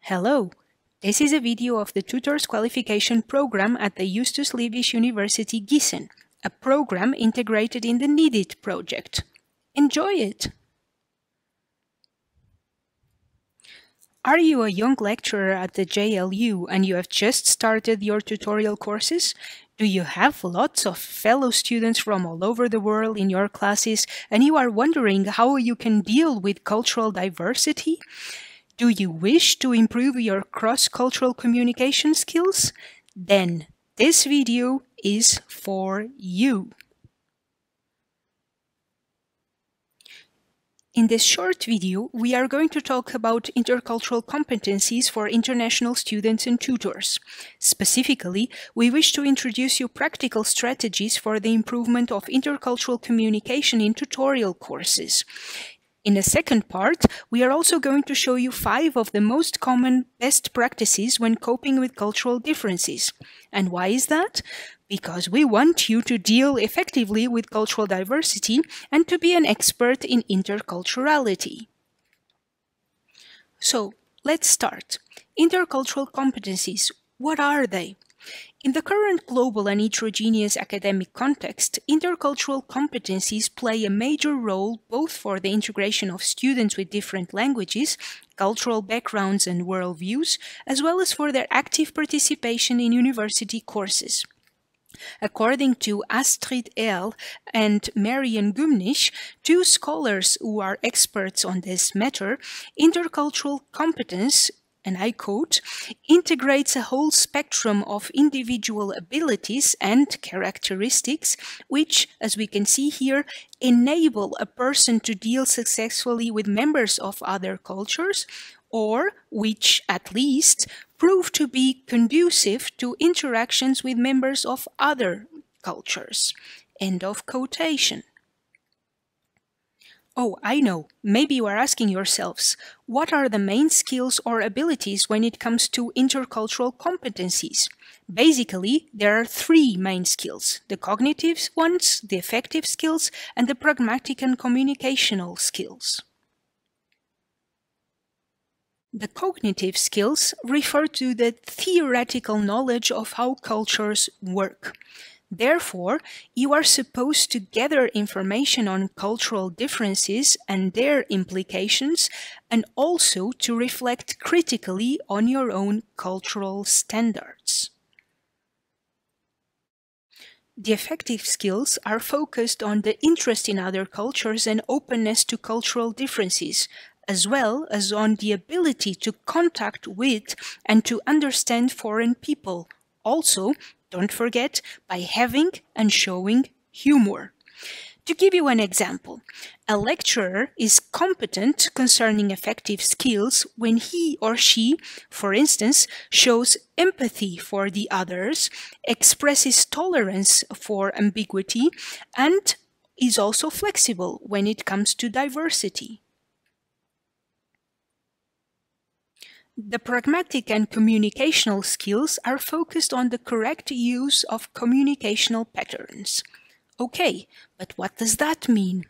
Hello, this is a video of the Tutors Qualification program at the Justus Liebig University Gießen, a program integrated in the NIDIT project. Enjoy it! Are you a young lecturer at the JLU and you have just started your tutorial courses? Do you have lots of fellow students from all over the world in your classes and you are wondering how you can deal with cultural diversity? Do you wish to improve your cross-cultural communication skills? Then this video is for you. In this short video, we are going to talk about intercultural competencies for international students and tutors. Specifically, we wish to introduce you practical strategies for the improvement of intercultural communication in tutorial courses. In the second part, we are also going to show you 5 of the most common best practices when coping with cultural differences. And why is that? Because we want you to deal effectively with cultural diversity and to be an expert in interculturality. So, let's start. Intercultural competencies, what are they? In the current global and heterogeneous academic context, intercultural competencies play a major role both for the integration of students with different languages, cultural backgrounds and worldviews, as well as for their active participation in university courses. According to Astrid Ehl and Marian Gumnisch, 2 scholars who are experts on this matter, intercultural competence, and I quote, integrates a whole spectrum of individual abilities and characteristics which, as we can see here, enable a person to deal successfully with members of other cultures, or which, at least, prove to be conducive to interactions with members of other cultures. End of quotation. Oh, I know. Maybe you are asking yourselves, what are the main skills or abilities when it comes to intercultural competencies? Basically, there are 3 main skills: the cognitive ones, the affective skills, and the pragmatic and communicational skills. The cognitive skills refer to the theoretical knowledge of how cultures work. Therefore, you are supposed to gather information on cultural differences and their implications, and also to reflect critically on your own cultural standards. The affective skills are focused on the interest in other cultures and openness to cultural differences, as well as on the ability to contact with and to understand foreign people. Also, don't forget, by having and showing humor. To give you an example, a lecturer is competent concerning affective skills when he or she, for instance, shows empathy for the others, expresses tolerance for ambiguity, and is also flexible when it comes to diversity. The pragmatic and communicational skills are focused on the correct use of communicational patterns. Okay, but what does that mean?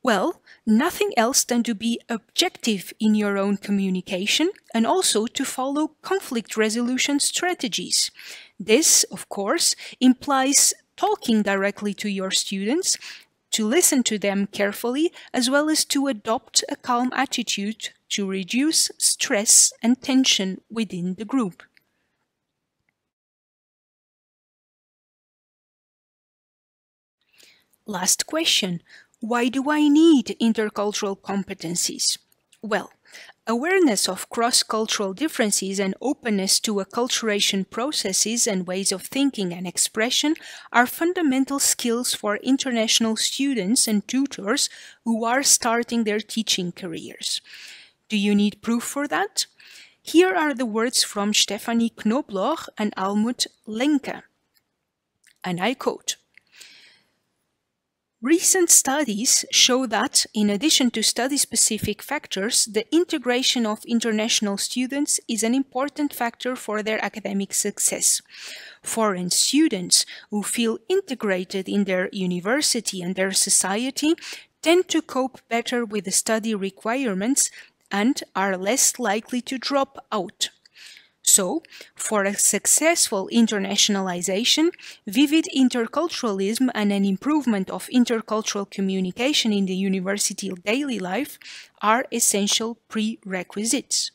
Well, nothing else than to be objective in your own communication and also to follow conflict resolution strategies. This, of course, implies talking directly to your students, to listen to them carefully, as well as to adopt a calm attitude to reduce stress and tension within the group. Last question. Why do I need intercultural competencies? Well, awareness of cross-cultural differences and openness to acculturation processes and ways of thinking and expression are fundamental skills for international students and tutors who are starting their teaching careers. Do you need proof for that? Here are the words from Stefanie Knobloch and Almut Lenke. And I quote, recent studies show that, in addition to study-specific factors, the integration of international students is an important factor for their academic success. Foreign students who feel integrated in their university and their society tend to cope better with the study requirements and are less likely to drop out. So, for a successful internationalization, vivid interculturalism and an improvement of intercultural communication in the university daily life are essential prerequisites.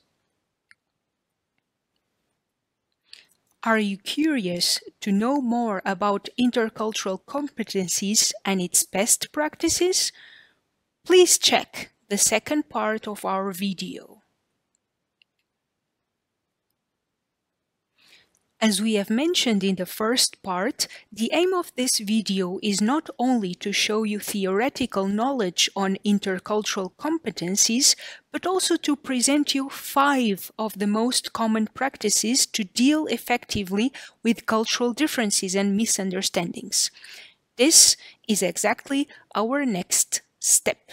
Are you curious to know more about intercultural competencies and its best practices? Please check the second part of our video. As we have mentioned in the first part, the aim of this video is not only to show you theoretical knowledge on intercultural competencies, but also to present you 5 of the most common practices to deal effectively with cultural differences and misunderstandings. This is exactly our next step.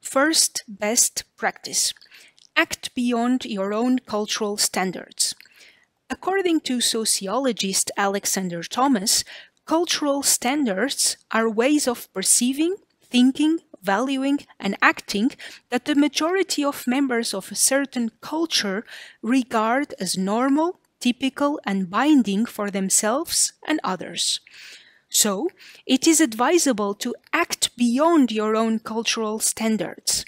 First best practice. Act beyond your own cultural standards. According to sociologist Alexander Thomas, cultural standards are ways of perceiving, thinking, valuing, and acting that the majority of members of a certain culture regard as normal, typical, and binding for themselves and others. So, it is advisable to act beyond your own cultural standards.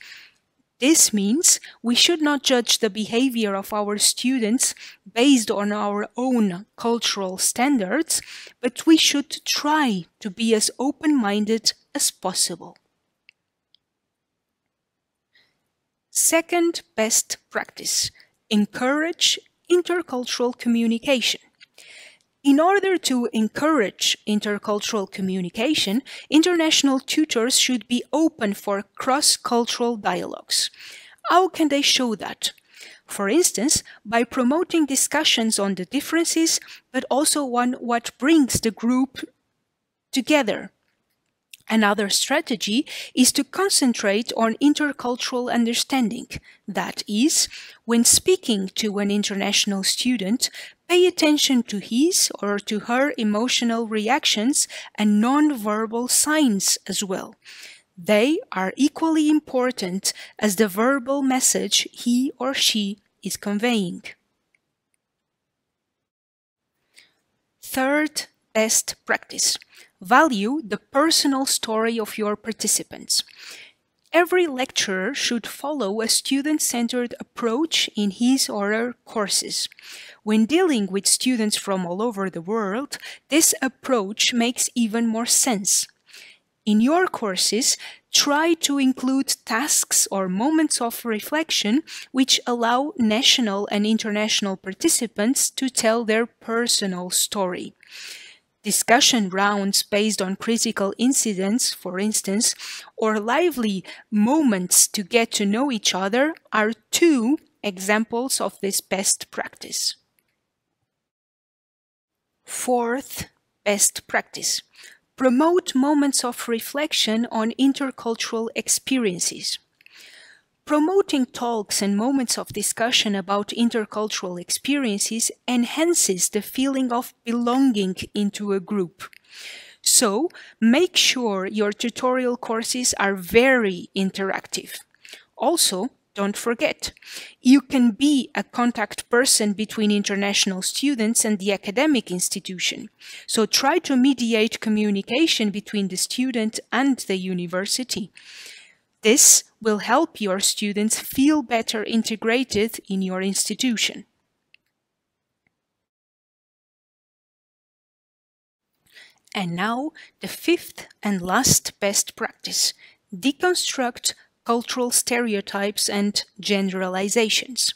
This means we should not judge the behavior of our students based on our own cultural standards, but we should try to be as open-minded as possible. Second best practice: encourage intercultural communication. In order to encourage intercultural communication, international tutors should be open for cross-cultural dialogues. How can they show that? For instance, by promoting discussions on the differences, but also on what brings the group together. Another strategy is to concentrate on intercultural understanding. That is, when speaking to an international student, pay attention to his or to her emotional reactions and non-verbal signs as well. They are equally important as the verbal message he or she is conveying. Third best practice: value the personal story of your participants. Every lecturer should follow a student-centered approach in his or her courses. When dealing with students from all over the world, this approach makes even more sense. In your courses, try to include tasks or moments of reflection which allow national and international participants to tell their personal story. Discussion rounds based on critical incidents, for instance, or lively moments to get to know each other are 2 examples of this best practice. Fourth best practice: promote moments of reflection on intercultural experiences. Promoting talks and moments of discussion about intercultural experiences enhances the feeling of belonging into a group. So, make sure your tutorial courses are very interactive. Also, don't forget, you can be a contact person between international students and the academic institution. So try to mediate communication between the student and the university. This will help your students feel better integrated in your institution. And now, the 5th and last best practice: deconstruct cultural stereotypes and generalizations.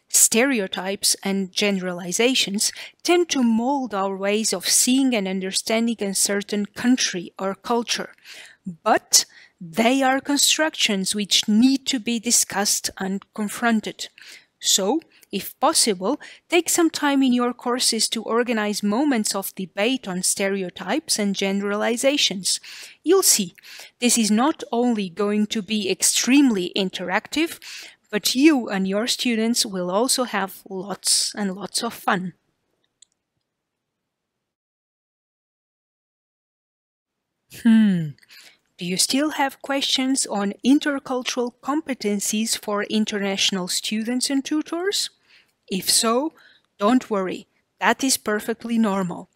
Stereotypes and generalizations tend to mold our ways of seeing and understanding a certain country or culture, but they are constructions which need to be discussed and confronted. So, if possible, take some time in your courses to organize moments of debate on stereotypes and generalizations. You'll see, this is not only going to be extremely interactive, but you and your students will also have lots and lots of fun. Do you still have questions on intercultural competencies for international students and tutors? If so, don't worry, that is perfectly normal.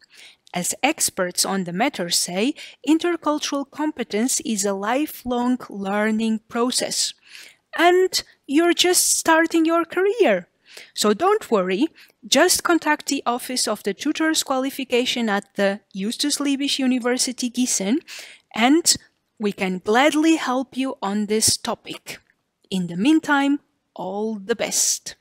As experts on the matter say, intercultural competence is a lifelong learning process. And you're just starting your career. So don't worry, just contact the office of the Tutors Qualification at the Justus Liebig University Gießen, and we can gladly help you on this topic. In the meantime, all the best.